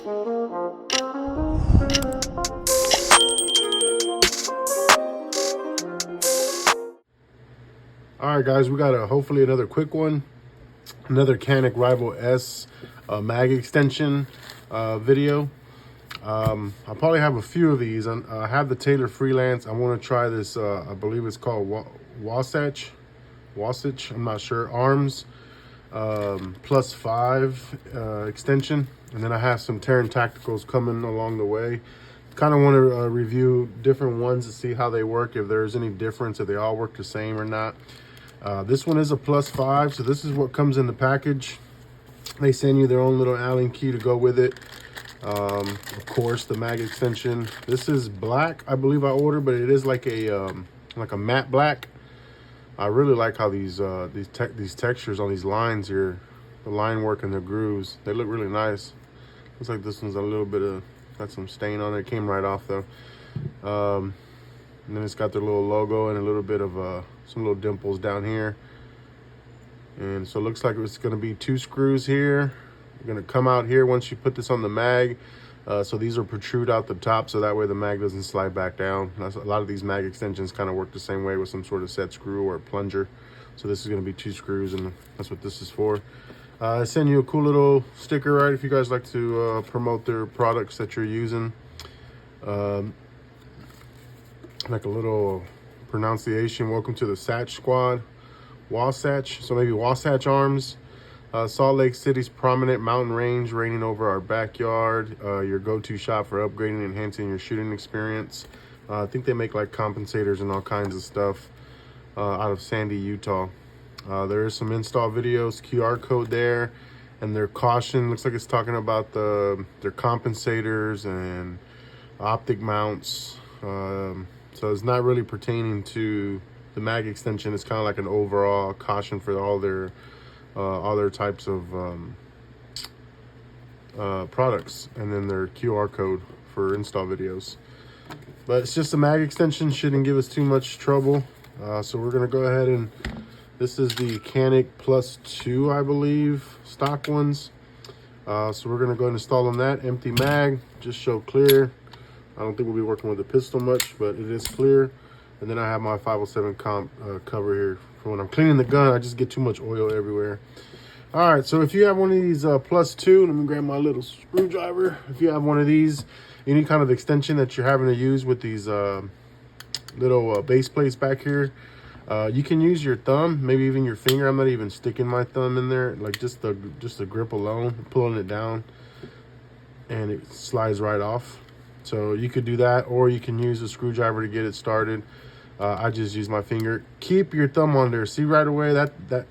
All right, guys, we got hopefully another quick one, another Canik Rival S mag extension video. I'll probably have a few of these. I have the Taylor Freelance. I want to try this. I believe it's called Wasatch. I'm not sure. Arms +5 extension, and then I have some Terran Tacticals coming along the way. Kind of want to review different ones to see how they work, if there's any difference, if they all work the same or not. This one is a +5, so this is what comes in the package. They send you their own little Allen key to go with it. Of course, the mag extension. This is black, I believe I ordered, but it is like a matte black. I really like how these textures on these lines here, the line work and the grooves, they look really nice. Looks like this one's a little bit of, got some stain on it. It came right off though. And then it's got their little logo and a little bit of some little dimples down here. And so it looks like it's going to be 2 screws here. You're going to come out here once you put this on the mag. So these are protrude out the top, so that way the mag doesn't slide back down. A lot of these mag extensions kind of work the same way with some sort of set screw or a plunger. So this is going to be 2 screws, and that's what this is for. I send you a cool little sticker, right, if you guys like to promote their products that you're using. Like a little pronunciation. Welcome to the Satch Squad. Wasatch, so maybe Wasatch Arms. Salt Lake City's prominent mountain range reigning over our backyard. Your go-to shop for upgrading and enhancing your shooting experience. I think they make like compensators and all kinds of stuff out of Sandy, Utah. There is some install videos, QR code there, and their caution looks like it's talking about their compensators and optic mounts. So it's not really pertaining to the mag extension. It's kind of like an overall caution for all their types of products, and then their QR code for install videos. But it's just a mag extension, shouldn't give us too much trouble. So we're gonna go ahead and, this is the Canik +2, I believe, stock ones. So we're gonna go ahead and install on that. Empty mag, just show clear. I don't think we'll be working with the pistol much, but it is clear. And then I have my 507 comp cover here for when I'm cleaning the gun. I just get too much oil everywhere. All right, so if you have one of these +2, let me grab my little screwdriver. If you have one of these, any kind of extension that you're having to use with these little base plates back here, you can use your thumb, maybe even your finger. I'm not even sticking my thumb in there, like just the grip alone, pulling it down, and it slides right off. So you could do that, or you can use a screwdriver to get it started. I just use my finger. Keep your thumb on there. See right away that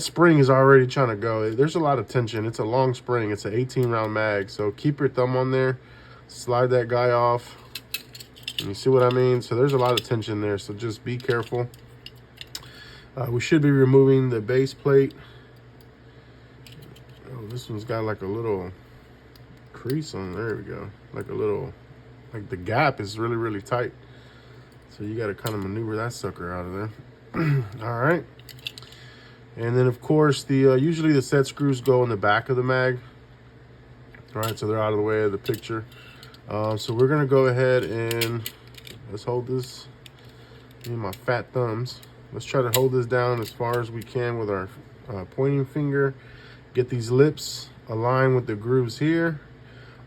spring is already trying to go. There's a lot of tension. It's a long spring. It's an 18-round mag. So keep your thumb on there. Slide that guy off. And you see what I mean? So there's a lot of tension there. So just be careful. We should be removing the base plate. Oh, this one's got like a little crease on. There we go. Like a little, like the gap is really, really tight. So you got to kind of maneuver that sucker out of there. All right. And then of course usually the set screws go in the back of the mag. All right, so they're out of the way of the picture. So we're gonna go ahead and let's hold this. Give me my fat thumbs. Let's try to hold this down as far as we can with our pointing finger. Get these lips aligned with the grooves here.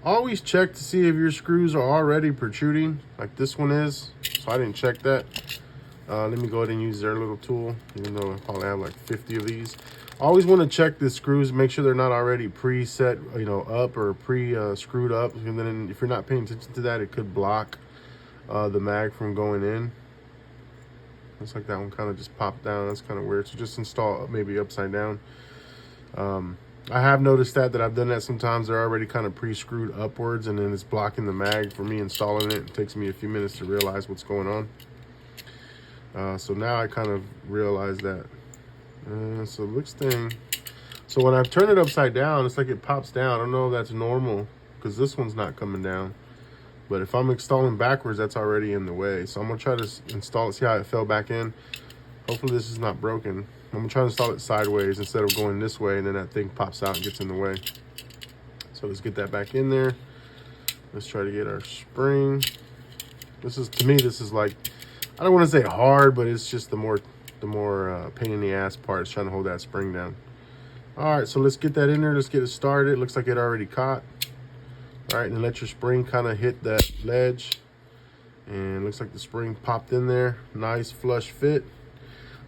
Always check to see if your screws are already protruding, like this one is. So I didn't check that. Let me go ahead and use their little tool, even though I probably have like 50 of these. Always want to check the screws, make sure they're not already preset, up or screwed up. And then if you're not paying attention to that, it could block the mag from going in. Looks like that one kind of just popped down. That's kind of weird. So just install maybe upside down. I have noticed that I've done that sometimes. They're already kind of pre-screwed upwards, and then it's blocking the mag for me installing it. It takes me a few minutes to realize what's going on. So now I kind of realize that. So it looks thing. So when I turn it upside down, it's like it pops down. I don't know if that's normal because this one's not coming down. But if I'm installing backwards, that's already in the way. So I'm gonna try to install it, see how it fell back in. Hopefully this is not broken. I'm gonna try to install it sideways instead of going this way, and then that thing pops out and gets in the way. So So let's get that back in there. Let's try to get our spring. This is, to me, this is like, I don't want to say hard, but it's just the more pain in the ass part is trying to hold that spring down. All right, so let's get that in there. Let's get it started. It looks like it already caught. All right, and then let your spring kind of hit that ledge. And it looks like the spring popped in there. Nice flush fit.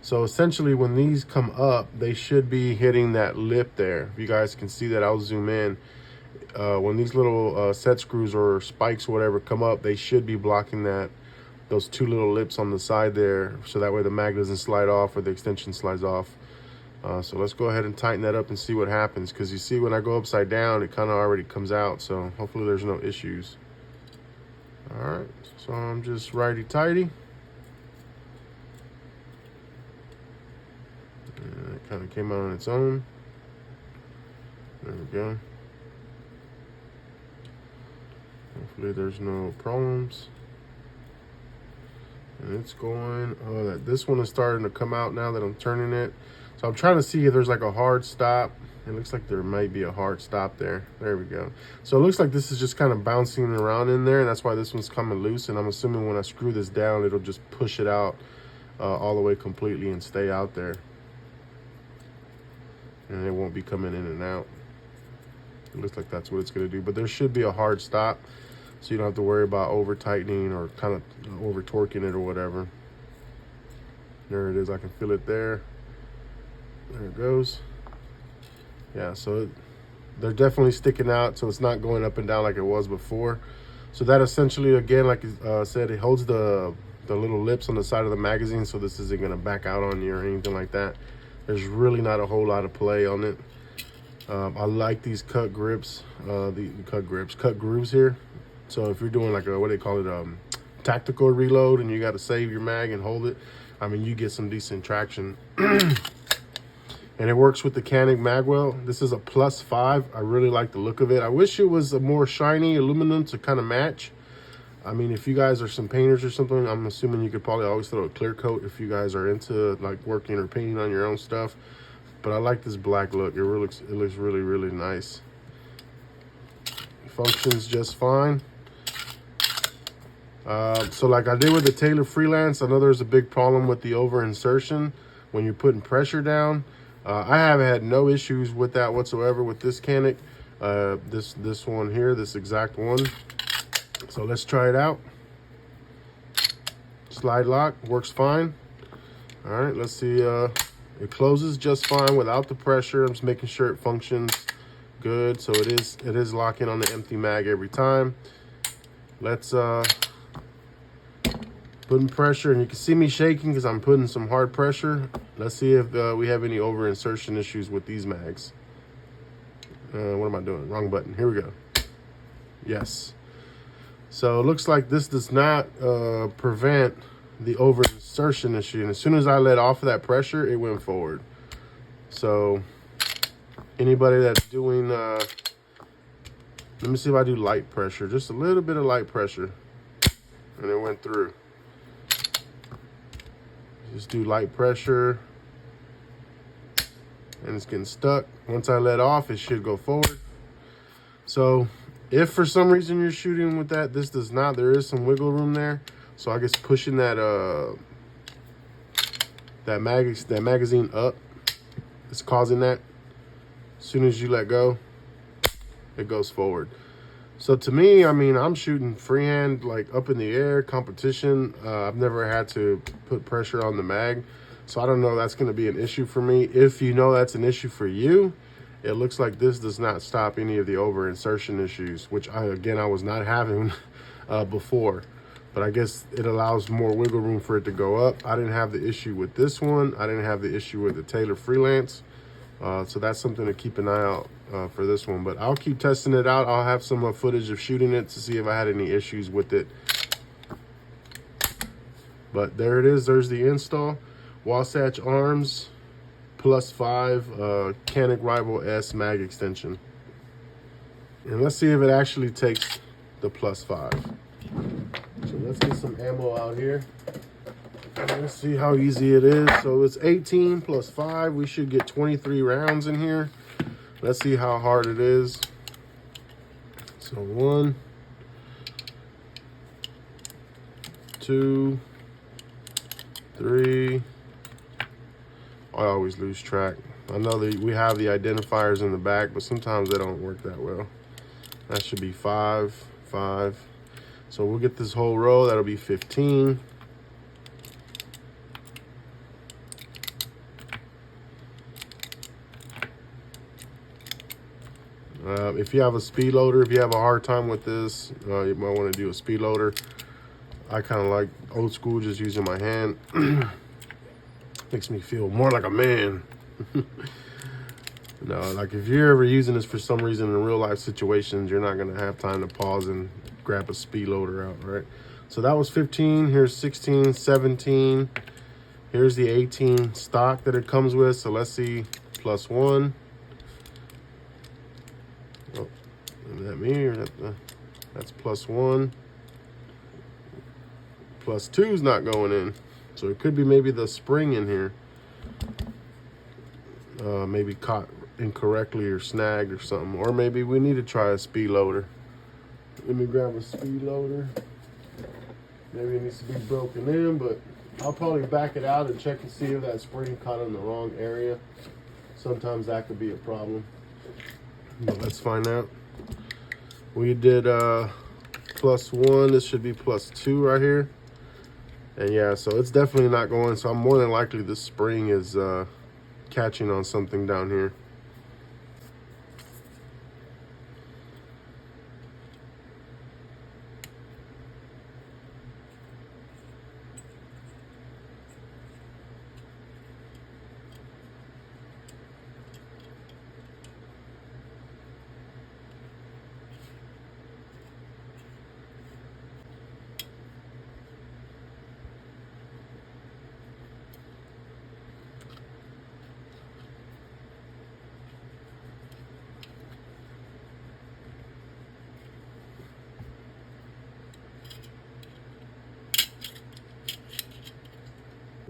So essentially when these come up, they should be hitting that lip there. If you guys can see that, I'll zoom in. When these little set screws or spikes or whatever come up, they should be blocking those two little lips on the side there, so that way the mag doesn't slide off or the extension slides off. So let's go ahead and tighten that up and see what happens, because you see when I go upside down, it kind of already comes out. So hopefully there's no issues. All right, so I'm just righty-tighty. And it kind of came out on its own. There we go. Hopefully there's no problems. And it's going, oh, this one is starting to come out now that I'm turning it. So I'm trying to see if there's like a hard stop. It looks like there might be a hard stop there. There we go. So it looks like this is just kind of bouncing around in there, and that's why this one's coming loose. And I'm assuming when I screw this down, it'll just push it out all the way completely and stay out there. And it won't be coming in and out. It looks like that's what it's going to do. But there should be a hard stop, so you don't have to worry about over tightening or kind of over torquing it or whatever. There it is. I can feel it there. There it goes. Yeah, so they're definitely sticking out, so it's not going up and down like it was before. So that essentially, again, like I said, it holds the little lips on the side of the magazine, so this isn't going to back out on you or anything like that. There's really not a whole lot of play on it. I like these cut grips, cut grooves here. So if you're doing like a, what do they call it, tactical reload, and you got to save your mag and hold it, I mean, you get some decent traction. And it works with the Canik magwell. This is a +5. I really like the look of it. I wish it was a more shiny aluminum to kind of match. I mean, if you guys are some painters or something, I'm assuming you could probably always throw a clear coat if you guys are into like working or painting on your own stuff. But I like this black look. It looks really, really nice. It functions just fine. So like I did with the Taylor Freelance, I know there's a big problem with the over insertion when you're putting pressure down. I have had no issues with that whatsoever with this Canik. This one here, this exact one. So let's try it out. Slide lock works fine. All right, let's see. It closes just fine without the pressure. I'm just making sure it functions good. So it is locking on the empty mag every time. Let's putting pressure, and you can see me shaking because I'm putting some hard pressure. Let's see if we have any over insertion issues with these mags. What am I doing? Wrong button. Here we go. Yes. So it looks like this does not prevent the over insertion issue. And as soon as I let off of that pressure, it went forward. So anybody that's doing, let me see if I do light pressure, just a little bit of light pressure, and it went through. Just do light pressure, and it's getting stuck. Once I let off, it should go forward. So if for some reason you're shooting with that, this does not, there is some wiggle room there. So I guess pushing that magazine up is causing that. As soon as you let go, it goes forward. So to me, I mean, I'm shooting freehand, like up in the air, competition. I've never had to put pressure on the mag. So I don't know if that's going to be an issue for me. If you know that's an issue for you, it looks like this does not stop any of the over insertion issues, which I was not having before. But I guess it allows more wiggle room for it to go up. I didn't have the issue with this one. I didn't have the issue with the Taylor Freelance. So that's something to keep an eye out for this one. But I'll keep testing it out. I'll have some footage of shooting it to see if I had any issues with it. But there it is. There's the install. Wasatch arms, +5 Canik Rival S mag extension. And let's see if it actually takes the +5. So let's get some ammo out here. Let's see how easy it is. So it's 18 + 5. We should get 23 rounds in here. Let's see how hard it is. So 1, 2, 3. I always lose track. I know that we have the identifiers in the back, but sometimes they don't work that well. That should be 5, 5. So we'll get this whole row. That'll be 15. If you have a speed loader, if you have a hard time with this, you might want to do a speed loader. I kind of like old school, just using my hand. Makes me feel more like a man. No, like if you're ever using this for some reason in real life situations, you're not going to have time to pause and grab a speed loader out, right? So that was 15. Here's 16, 17. Here's the 18 stock that it comes with. So let's see, +1. Oh, is that me or that's +1. +2 is not going in. So it could be maybe the spring in here. Maybe caught incorrectly or snagged or something. Or maybe we need to try a speed loader. Let me grab a speed loader. Maybe it needs to be broken in, but I'll probably back it out and check to see if that spring caught in the wrong area. Sometimes that could be a problem. But let's find out. We did +1. This should be +2 right here. And yeah, so it's definitely not going. So I'm more than likely this spring is catching on something down here.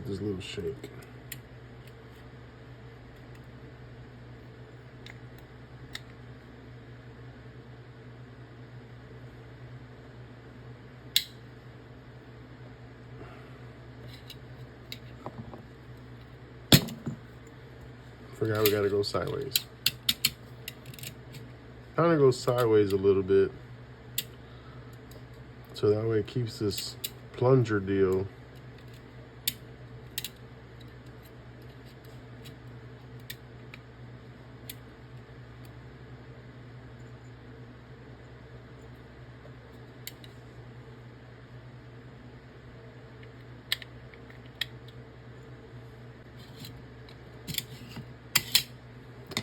This little shake. Forgot we gotta go sideways. Kind of go sideways a little bit, so that way it keeps this plunger deal.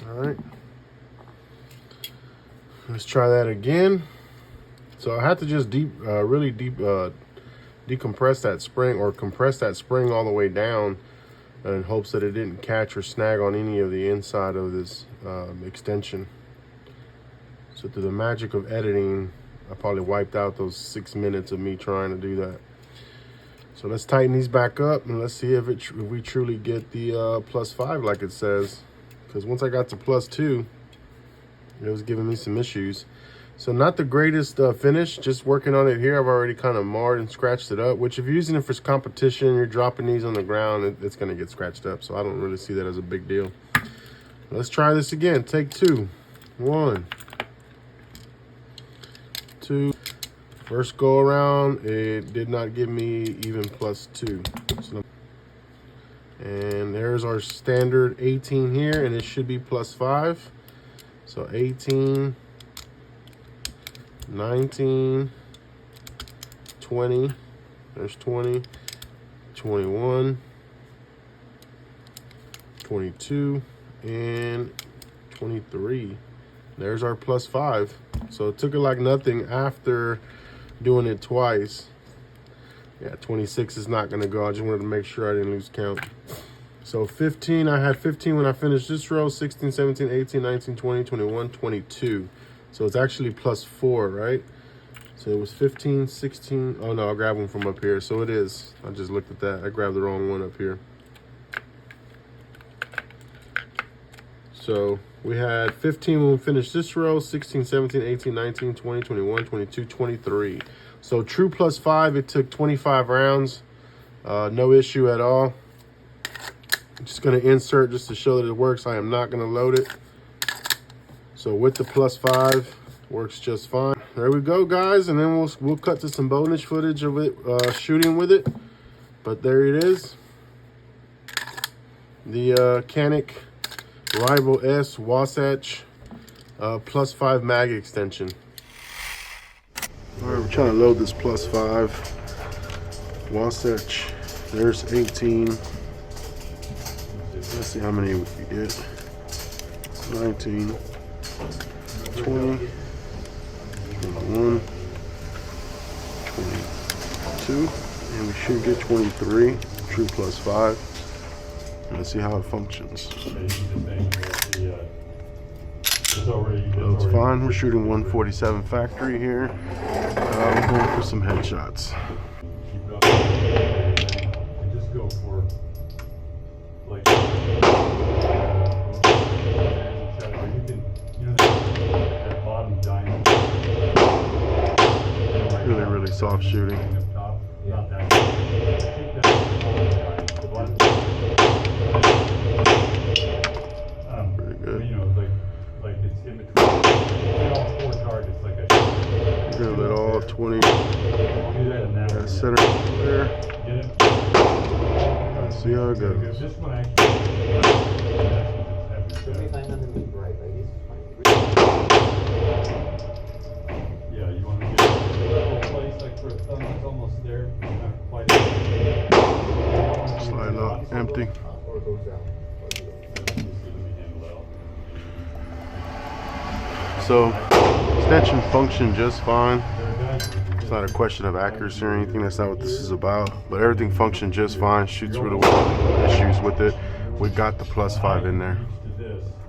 All right, let's try that again. So I had to just really deep decompress that spring, or compress that spring all the way down, in hopes that it didn't catch or snag on any of the inside of this extension. So through the magic of editing, I probably wiped out those 6 minutes of me trying to do that. So let's tighten these back up and let's see if we truly get the +5 like it says. Because once I got to +2, it was giving me some issues. So not the greatest finish, just working on it here. I've already kind of marred and scratched it up, which if you're using it for competition, you're dropping these on the ground, it's going to get scratched up. So I don't really see that as a big deal. Let's try this again. Take 2. 1, 2. First go around, it did not give me even +2. So, and there's our standard 18 here, and it should be +5. So 18, 19, 20, there's 20, 21, 22, and 23. There's our +5. So it took it like nothing after doing it twice. Yeah, 26 is not gonna go. I just wanted to make sure I didn't lose count. So 15, I had 15 when I finished this row, 16, 17, 18, 19, 20, 21, 22. So it's actually +4, right? So it was 15, 16. Oh no, I'll grab one from up here. So it is. I just looked at that. I grabbed the wrong one up here. So We had 15 when we finished this row, 16, 17, 18, 19, 20, 21, 22, 23. So true +5, it took 25 rounds. No issue at all. I'm just gonna insert just to show that it works. I am not gonna load it. So with the +5, works just fine. There we go, guys, and then we'll cut to some bonus footage of it shooting with it. But there it is. The Canik Rival S Wasatch +5 mag extension. All right, we're trying to load this +5 Wasatch. There's 18. Let's see how many we can get. 19, 20, 21, 22, and we should get 23. True +5. Let's see how it functions. So it's fine. We're shooting 147 factory here. We're going for some headshots. Just go for like that bottom diamond. Really, really soft shooting. Not that. Pretty good. You know, like it's in between all 4 targets, like I said. You're gonna let all 20 I'll do that in that one. center there. Get it? Let's see how it goes. This one actually. Yeah, you want to get a little place like for a thumb that's almost there, not quite. Slide out empty. So extension functioned just fine. It's not a question of accuracy or anything. That's not what this is about. But everything functioned just fine. Shoots really well. No issues with it. We got the +5 in there.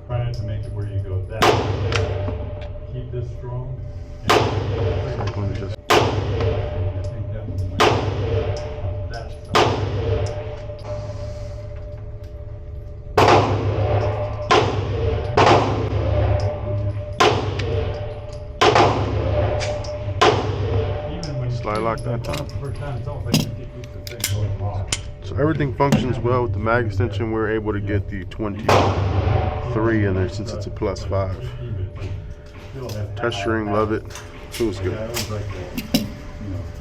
Try not to make it where you go that. Keep this strong. So let me just. Slide lock that time. So everything functions well with the mag extension. We're able to get the 23 in there since it's a +5. Touch string, love it. Feels good.